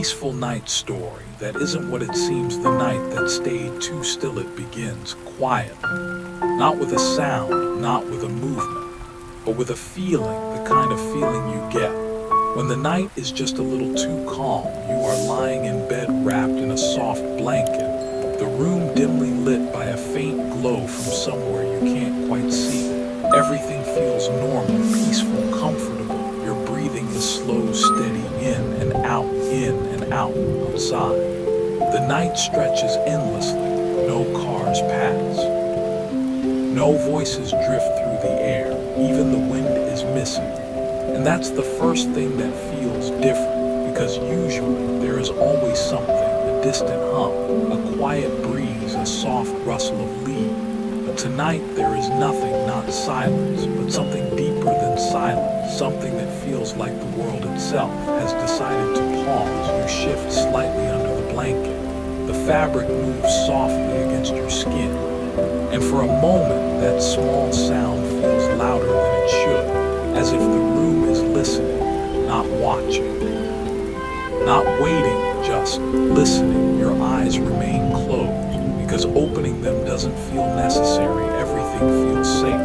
peaceful night story that isn't what it seems, the night that stayed too still. It begins quietly, not with a sound, not with a movement, but with a feeling, the kind of feeling you get when the night is just a little too calm. You are lying in bed wrapped in a soft blanket, the room dimly lit by a faint glow from somewhere you can't quite see. Everything feels normal, peaceful, comfortable. Your breathing is slow, steady, in and out, outside. The night stretches endlessly. No cars pass. No voices drift through the air. Even the wind is missing. And that's the first thing that feels different, because usually there is always something, a distant hum, a quiet breeze, a soft rustle of leaves. But tonight there is nothing, not silence, but something deeper than silence, something that feels like the world itself has decided to pause. You shift slightly under the blanket. The fabric moves softly against your skin. And for a moment, that small sound feels louder than it should, as if the room is listening, not watching, not waiting, just listening. Your eyes remain closed, because opening them doesn't feel necessary. Everything feels safe.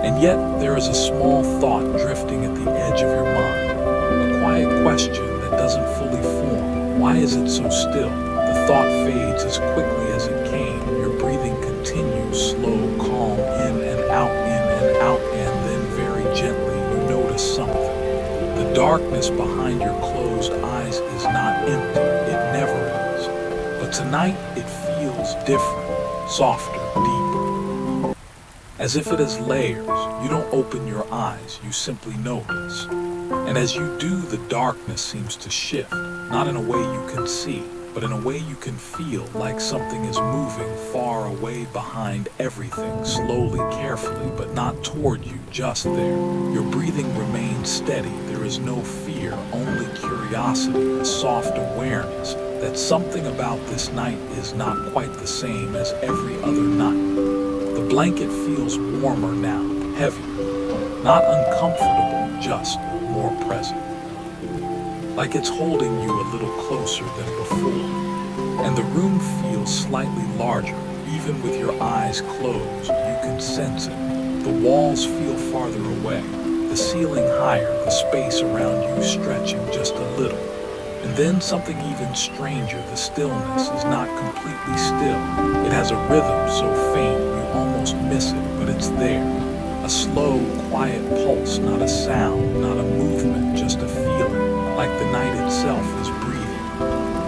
And yet, there is a small thought drifting at the edge of your mind, a quiet question that doesn't fully form. Why is it so still? The thought fades as quickly as it came. Your breathing continues, slow, calm, in and out, and then very gently you notice something. The darkness behind your closed eyes is not empty. It never is. But tonight it feels different, softer, deeper. As if it has layers. You don't open your eyes, you simply notice. And as you do, the darkness seems to shift, not in a way you can see, but in a way you can feel, like something is moving far away behind everything, slowly, carefully, but not toward you, just there. Your breathing remains steady. There is no fear, only curiosity, a soft awareness that something about this night is not quite the same as every other night. The blanket feels warmer now, heavier, not uncomfortable, just more present. Like it's holding you a little closer than before. And the room feels slightly larger. Even with your eyes closed, you can sense it. The walls feel farther away, the ceiling higher, the space around you stretching just a little. And then something even stranger, the stillness is not completely still. It has a rhythm so faint you almost miss it, but it's there. A slow, quiet pulse, not a sound, not a movement, just a feeling. Like the night itself is breathing,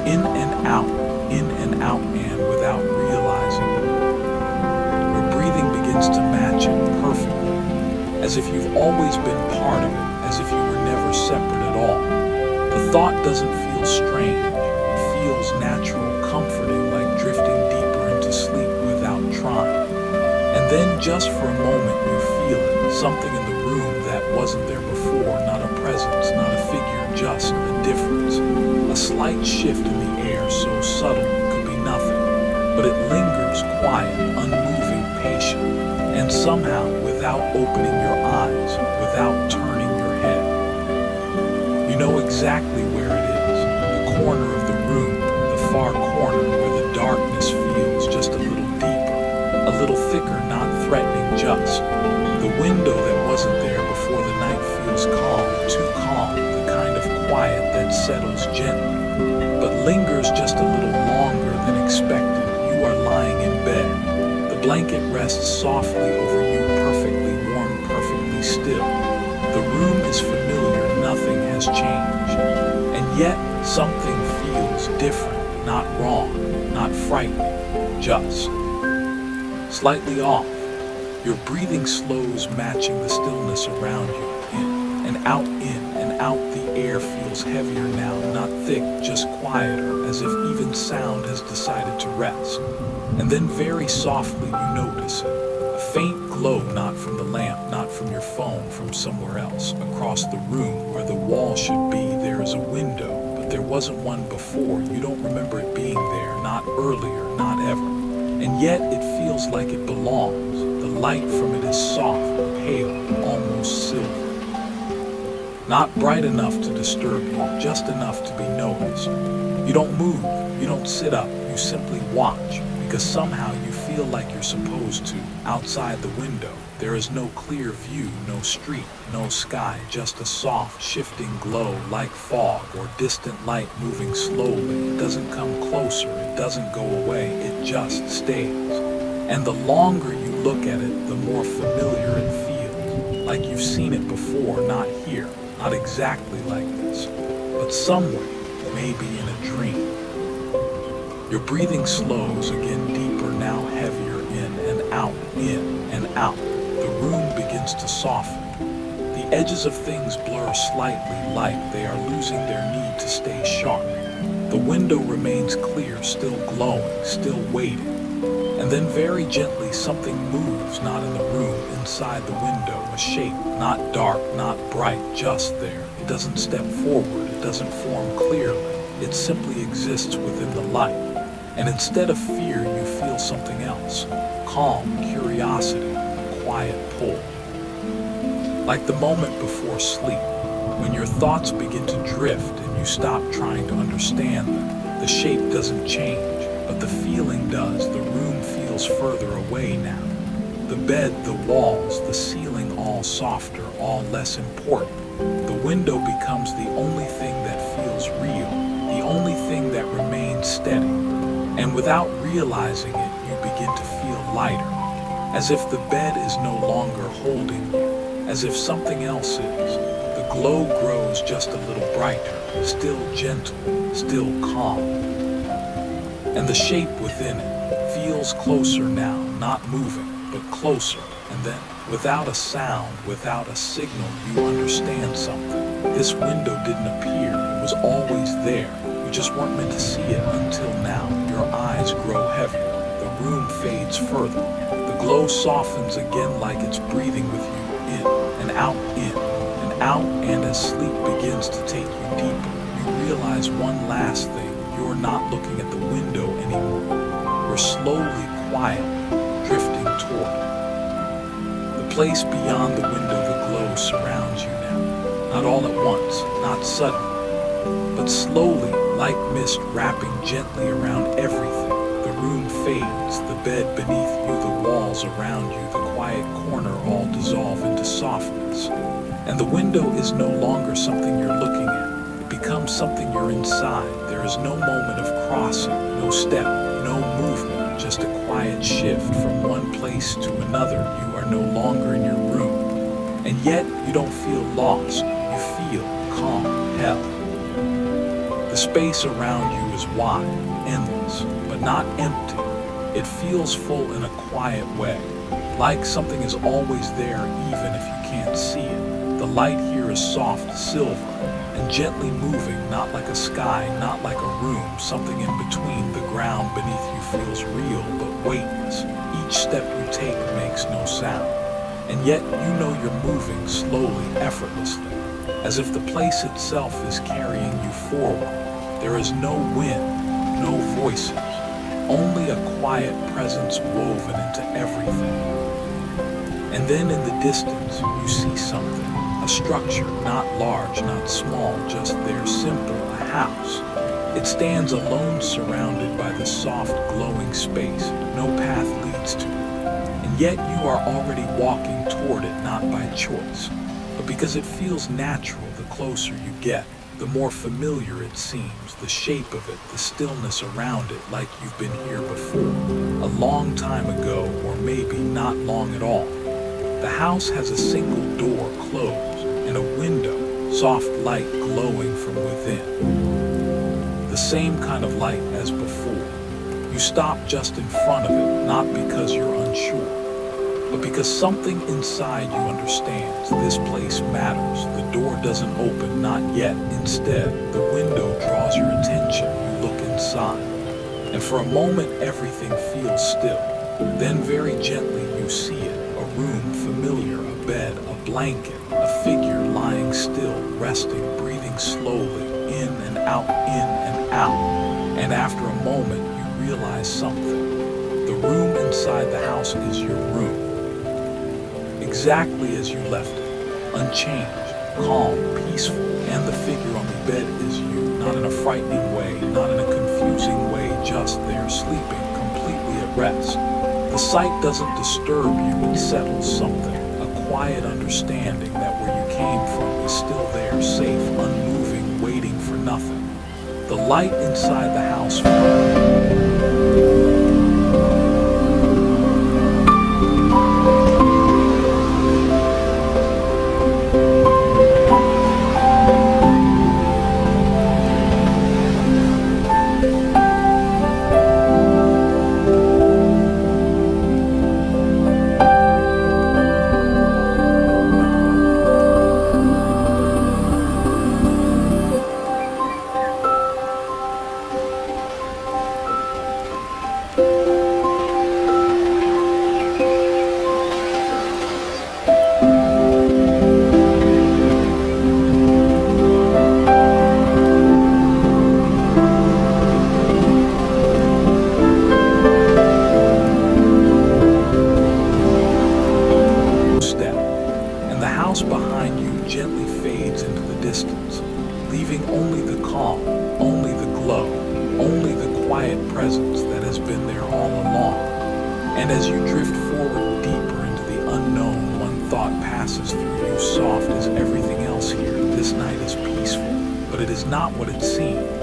in and out, and without realizing it. Your breathing begins to match it perfectly, as if you've always been part of it, as if you were never separate at all. The thought doesn't feel strange, it feels natural, comforting, like drifting deeper into sleep without trying. And then just for a moment you feel it, something in the room that wasn't there before, not a presence, not a figure, just a difference. A slight shift in the air, so subtle it could be nothing, but it lingers quiet, unmoving, patient, and somehow, without opening your eyes, without turning your head, you know exactly where it is, the corner of the room, the far corner where the darkness feels just a little deeper, a little thicker, not threatening, just. The window that wasn't there before. The night feels calm, too calm, the kind of quiet that settles gently, but lingers just a little longer than expected. You are lying in bed. The blanket rests softly over you, perfectly warm, perfectly still. The room is familiar, nothing has changed. And yet, something feels different, not wrong, not frightening, just slightly off. Your breathing slows, matching the stillness around you. In and out, the air feels heavier now, not thick, just quieter, as if even sound has decided to rest. And then very softly you notice it. A faint glow, not from the lamp, not from your phone, from somewhere else. Across the room, where the wall should be, there is a window, but there wasn't one before. You don't remember it being there, not earlier, not ever. And yet it feels like it belongs. The light from it is soft, pale, almost silver. Not bright enough to disturb you, just enough to be noticed. You don't move, you don't sit up, you simply watch, because somehow you feel like you're supposed to. Outside the window, there is no clear view, no street, no sky, just a soft, shifting glow like fog or distant light moving slowly. It doesn't come closer, it doesn't go away, it just stays. And the longer you look at it, the more familiar it feels, like you've seen it before, not here, not exactly like this, but somewhere, maybe in a dream. Your breathing slows, again deeper, now heavier, in and out. The room begins to soften. The edges of things blur slightly, like they are losing their need to stay sharp. The window remains clear, still glowing, still waiting. And then very gently something moves, not in the room, inside the window, a shape, not dark, not bright, just there. It doesn't step forward, it doesn't form clearly, it simply exists within the light. And instead of fear, you feel something else, calm, curiosity, a quiet pull. Like the moment before sleep, when your thoughts begin to drift and you stop trying to understand them. The shape doesn't change, but the feeling does. The room feels further away now. The bed, the walls, the ceiling all softer, all less important. The window becomes the only thing that feels real, the only thing that remains steady. And without realizing it, you begin to feel lighter, as if the bed is no longer holding you, as if something else is. The glow grows just a little brighter, still gentle, still calm. And the shape within it feels closer now, not moving, but closer. And then, without a sound, without a signal, you understand something. This window didn't appear, it was always there. You just weren't meant to see it until now. Your eyes grow heavier, the room fades further. The glow softens again like it's breathing with you in and out, and as sleep begins to take you deeper, you realize one last thing. You're not looking at the window anymore. You're slowly, quietly drifting toward it. The place beyond the window, the glow surrounds you now. Not all at once, not suddenly, but slowly, like mist wrapping gently around everything. The room fades, the bed beneath you, the walls around you, the quiet corner all dissolve into softness. And the window is no longer something you're looking at. It becomes something you're inside. There is no moment of crossing, no step, no movement, just a quiet shift from one place to another. You are no longer in your room. And yet, you don't feel lost. You feel calm, held. The space around you is wide, endless, but not empty. It feels full in a quiet way, like something is always there even if you can't see it. The light here is soft silver and gently moving, not like a sky, not like a room. Something in between. The ground beneath you feels real but weightless. Each step you take makes no sound. And yet you know you're moving slowly, effortlessly, as if the place itself is carrying you forward. There is no wind, no voices, only a quiet presence woven into everything. And then in the distance, you see something. A structure, not large, not small, just there, simple, a house. It stands alone, surrounded by the soft, glowing space. No path leads to it. And yet you are already walking toward it, not by choice, but because it feels natural. The closer you get, the more familiar it seems. The shape of it, the stillness around it, like you've been here before, a long time ago, or maybe not long at all. The house has a single door closed, and a window, soft light glowing from within. The same kind of light as before. You stop just in front of it, not because you're unsure, but because something inside you understands this place matters. The door doesn't open, not yet. Instead, the window draws your attention. You look inside, and for a moment everything feels still. Then very gently you see it. A room familiar, a bed, a blanket, a figure lying still, resting, breathing slowly, in and out, and after a moment you realize something. The room inside the house is your room, exactly as you left it, unchanged, calm, peaceful, and the figure on the bed is you, not in a frightening way, not in a confusing way, just there sleeping, completely at rest. The sight doesn't disturb you, it settles something, a quiet understanding that where you came from is still there, safe, unmoving, waiting for nothing. The light inside the house step, and the house behind you gently fades into the distance, leaving only the calm, only the glow, only the quiet presence that has been there all along. And as you drift forward deeper into the unknown, one thought passes through you, soft as everything else here. This night is peaceful, but it is not what it seems.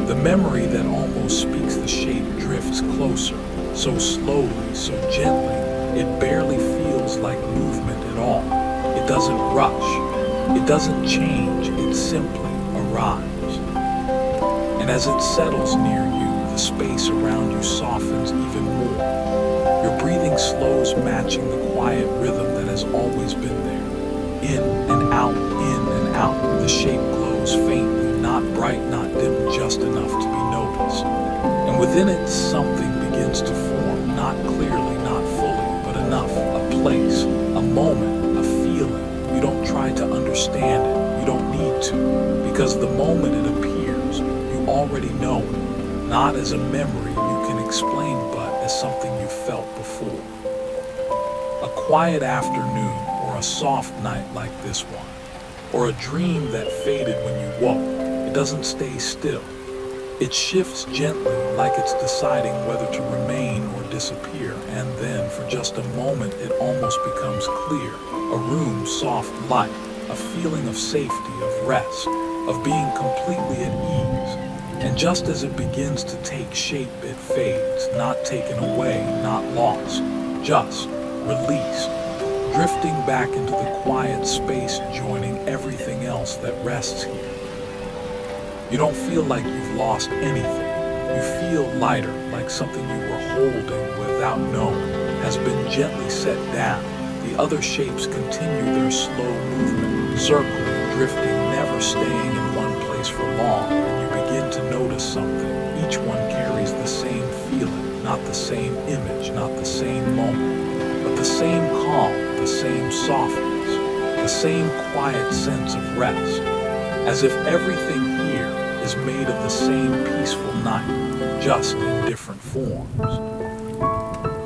The memory that almost speaks the shape drifts closer, so slowly, so gently, it barely feels like movement at all. It doesn't rush, it doesn't change, it simply arrives. And as it settles near you, the space around you softens even more. Your breathing slows, matching the quiet rhythm that has always been there. In and out, in and out, the shape glows faintly, not bright, not dim, just enough to be noticed. And within it, something begins to form, not clearly, not fully, but enough, a place, a moment, a feeling. You don't try to understand it, you don't need to, because the moment it appears, you already know it, not as a memory you can explain, but as something you felt before. A quiet afternoon, or a soft night like this one, or a dream that faded when you woke, it doesn't stay still. It shifts gently, like it's deciding whether to remain or disappear, and then, for just a moment, it almost becomes clear. A room, soft light, a feeling of safety, of rest, of being completely at ease. And just as it begins to take shape, it fades, not taken away, not lost, just released, drifting back into the quiet space, joining everything else that rests here. You don't feel like you've lost anything. You feel lighter, like something you were holding without knowing has been gently set down. The other shapes continue their slow movement, circling, drifting, never staying in one place for long. And you begin to notice something. Each one carries the same feeling, not the same image, not the same moment, but the same calm, the same softness, the same quiet sense of rest, as if everything here is made of the same peaceful night, just in different forms.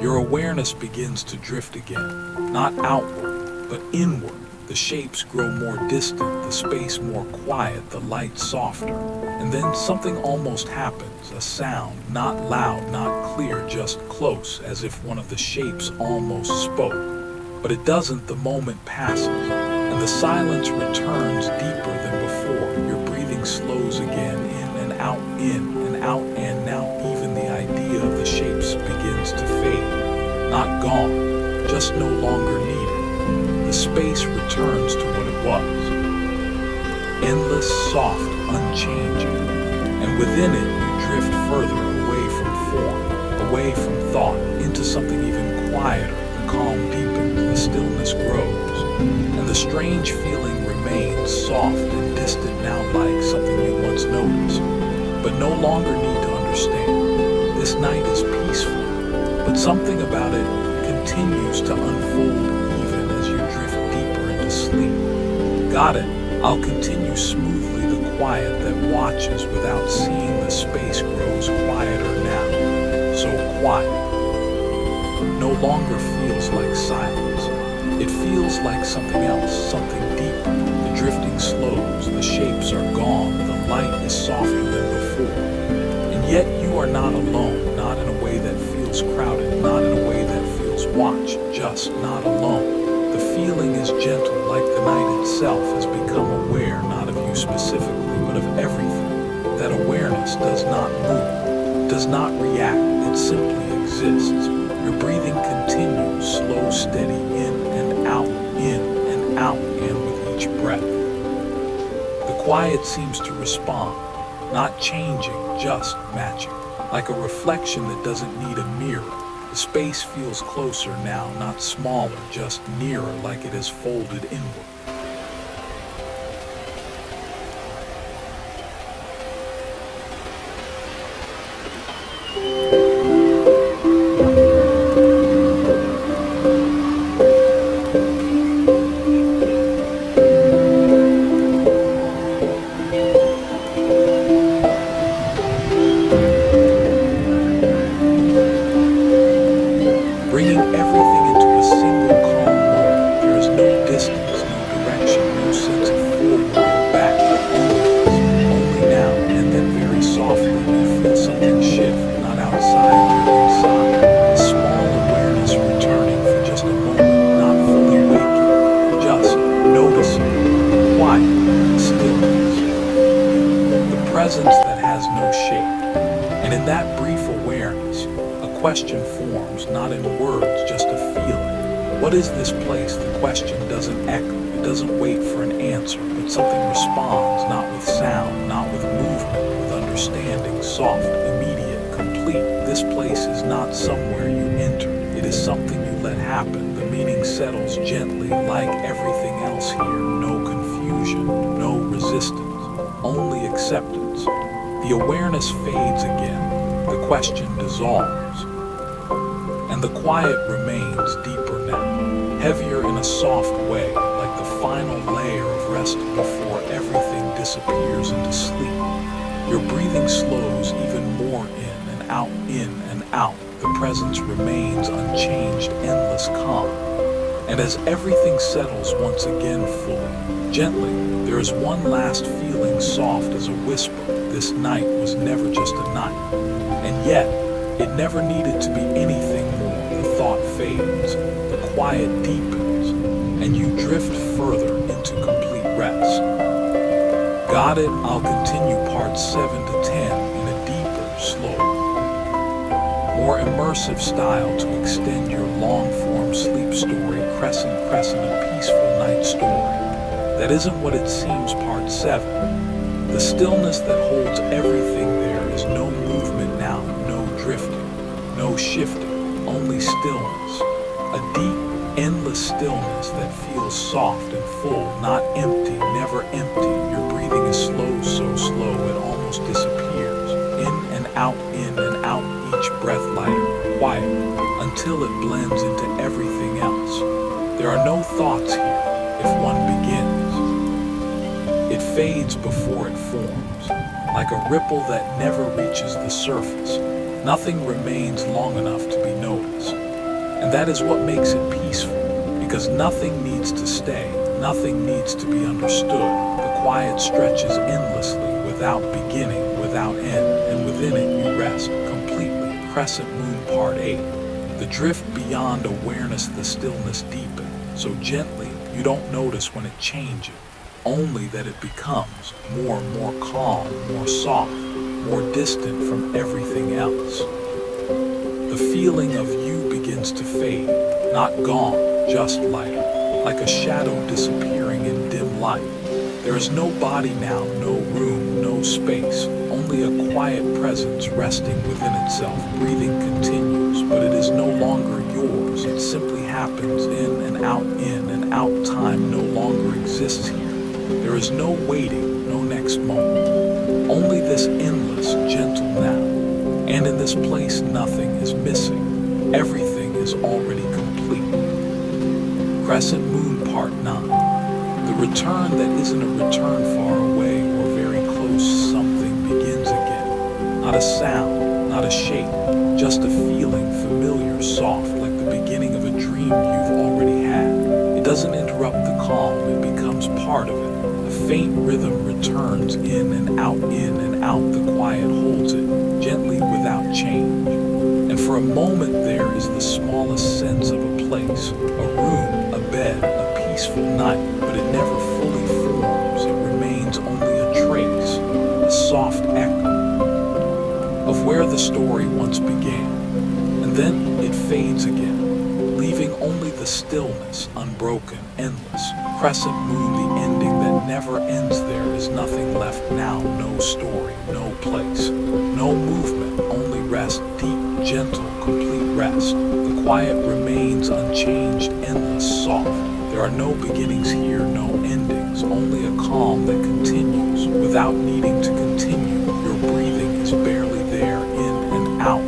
Your awareness begins to drift again, not outward, but inward. The shapes grow more distant, the space more quiet, the light softer. And then something almost happens, a sound, not loud, not clear, just close, as if one of the shapes almost spoke. But it doesn't. The moment passes, and the silence returns deeper than before. Your breathing slows again, in and out, and now even the idea of the shapes begins to fade. Not gone, just no longer needed. The space returns to what it was. Endless, soft, unchanging. And within it, you drift further away from form, away from thought, into something even quieter. The calm deepens, the stillness grows, and the strange feeling remains, soft and distant now, like something you once noticed, but no longer need to understand. This night is peaceful, but something about it continues to unfold even as you drift deeper into sleep. Got it? I'll continue smoothly. The quiet that watches without seeing the space grows quieter now. So quiet. No longer feels like silence. It feels like something else, something deeper. The drifting slows, the shapes are gone, the light is softer than before. And yet you are not alone, not in a way that feels crowded, not in a way that feels watched, just not alone. The feeling is gentle, like the night itself has become aware, not of you specifically, but of everything. That awareness does not move, does not react, it simply exists. Your breathing continues, slow, steady, in and out, and with each breath. The quiet seems to respond, not changing, just matching. Like a reflection that doesn't need a mirror. The space feels closer now, not smaller, just nearer, like it is folded inward. Bringing everything into a single calm moment. There is no distance, no direction, no sense of forward or back. Only now, and then very softly you feel something shift, not outside but inside. A small awareness returning for just a moment, not fully waking, just noticing, quiet, stillness. The presence that has no shape. And in that brief awareness, a question forms, not in words, just a feeling. What is this place? The question doesn't echo, it doesn't wait for an answer, but something responds, not with sound, not with movement, with understanding, soft, immediate, complete. This place is not somewhere you enter, it is something you let happen. The meaning settles gently, like everything else here. No confusion, no resistance, only acceptance. The awareness fades again, the question dissolves, and the quiet remains deeper now, heavier in a soft way, like the final layer of rest before everything disappears into sleep. Your breathing slows even more in and out. The presence remains unchanged, endless calm. And as everything settles once again fully, gently, there is one last feeling, soft as a whisper. This night was never just a night, and yet it never needed to be anything more. The thought fades, the quiet deepens, and you drift further into complete rest. Got it? I'll continue parts 7 to 10 in a deeper, slower, more immersive style to extend your long-form sleep story, crescent, a peaceful night story. That isn't what it seems, part 7. The stillness that holds everything there is no movement now, no drifting, no shifting, only stillness. A deep, endless stillness that feels soft and full, not empty, never empty. Your breathing is slow, so slow it almost disappears. In and out, each breath lighter, quieter, until it blends into everything else. There are no thoughts here, if one begins. It fades before it forms, like a ripple that never reaches the surface. Nothing remains long enough to be noticed. And that is what makes it peaceful, because nothing needs to stay, nothing needs to be understood. The quiet stretches endlessly, without beginning, without end, and within it you rest completely. Crescent Moon Part 8. The drift beyond awareness, the stillness deepens, so gently you don't notice when it changes. Only that it becomes more and more calm, more soft, more distant from everything else. The feeling of you begins to fade, not gone, just lighter, like a shadow disappearing in dim light. There is no body now, no room, no space, only a quiet presence resting within itself. Breathing continues, but it is no longer yours. It simply happens in and out. Time no longer exists here. There is no waiting, no next moment. Only this endless, gentle now. And in this place, nothing is missing. Everything is already complete. Crescent Moon Part 9. The return that isn't a return far away or very close. Something begins again. Not a sound, not a shape, just a feeling, familiar, soft, like the beginning of a dream you've already had. It doesn't interrupt the calm, it becomes part of it. faint rhythm returns in and out, in and out. The quiet holds it, gently without change. And for a moment there is the smallest sense of a place, a room, a bed, a peaceful night, but it never fully forms. It remains only a trace, a soft echo of where the story once began. And then it fades again, leaving only the stillness, unbroken, endless. Crescent moon, the ending that never ends. There is nothing left now, no story, no place, no movement, only rest, deep, gentle, complete rest. The quiet remains unchanged, endless, soft. There are no beginnings here, no endings, only a calm that continues without needing to continue. Your breathing is barely there, in and out,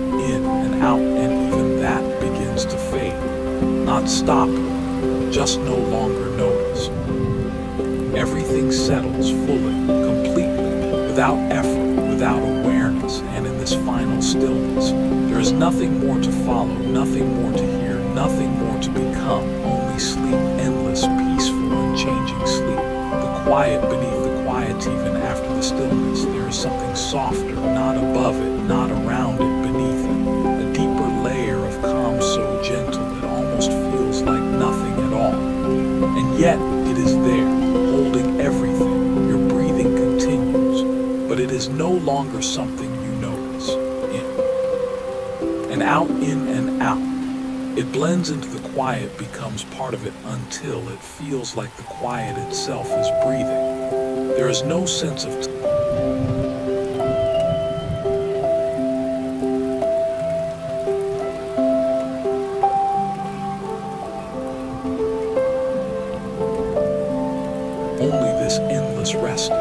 and even that begins to fade. Not stopping, just no longer noticed. Everything settles fully, completely, without effort, without awareness, and in this final stillness, there is nothing more to follow, nothing more to hear, nothing more to become, only sleep, endless, peaceful, unchanging sleep. The quiet beneath the quiet, even after the stillness, there is something softer, not above it, not around it, beneath it, a deeper layer of calm so gentle it almost feels like nothing at all. And yet, it is there, holding everything. Your breathing continues, but it is no longer something you notice. In and out, in and out. It blends into the quiet, becomes part of it until it feels like the quiet itself is breathing. There is no sense of only this endless resting.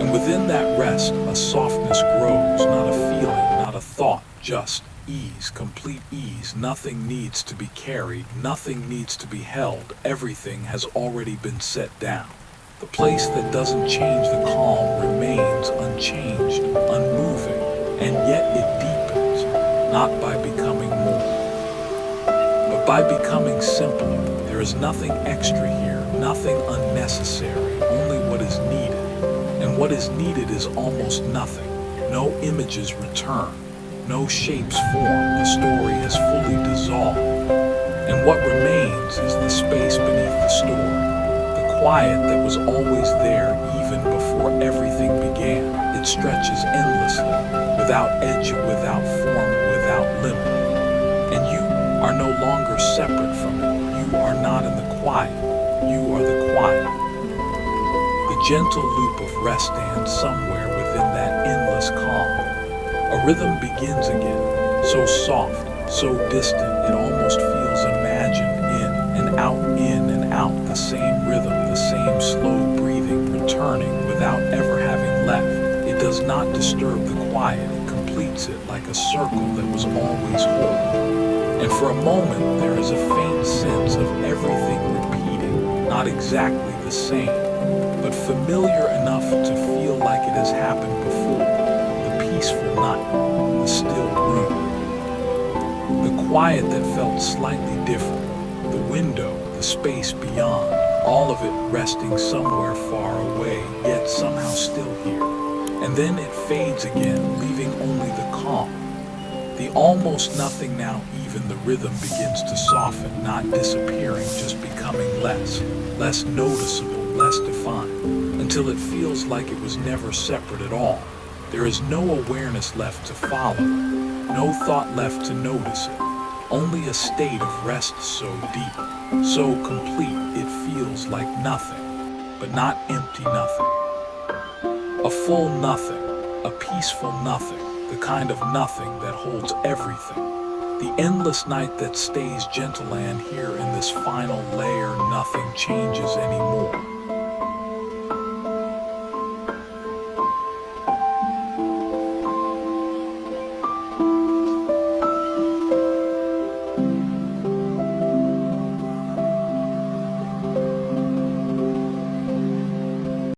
And within that rest, a softness grows, not a feeling, not a thought, just ease, complete ease. Nothing needs to be carried, nothing needs to be held. Everything has already been set down. The place that doesn't change, the calm, remains unchanged, unmoving, and yet it deepens, not by becoming more, but by becoming simpler. There is nothing extra here, nothing unnecessary, only what is needed. And what is needed is almost nothing. No images return, no shapes form, the story has fully dissolved. And what remains is the space beneath the story, the quiet that was always there even before everything began. It stretches endlessly, without edge, without form, without limit. And you are no longer separate from it. You are not in the quiet, you are the quiet. The gentle loop of rest stands somewhere within that endless calm. A rhythm begins again, so soft, so distant, it almost feels imagined. In and out, the same rhythm, the same slow breathing, returning without ever having left. It does not disturb the quiet, it completes it like a circle that was always whole. And for a moment, there is a faint sense of everything repeating, not exactly the same, but familiar enough to feel like it has happened before. The peaceful night, the still room, the quiet that felt slightly different, the window, the space beyond, all of it resting somewhere far away, yet somehow still here. And then it fades again, leaving only the calm, the almost nothing now. Even the rhythm begins to soften, not disappearing, just becoming less noticeable, less defined, until it feels like it was never separate at all. There is no awareness left to follow, no thought left to notice it, only a state of rest so deep, so complete, it feels like nothing, but not empty nothing. A full nothing, a peaceful nothing, the kind of nothing that holds everything. The endless night that stays gentle, and here in this final layer, nothing changes anymore.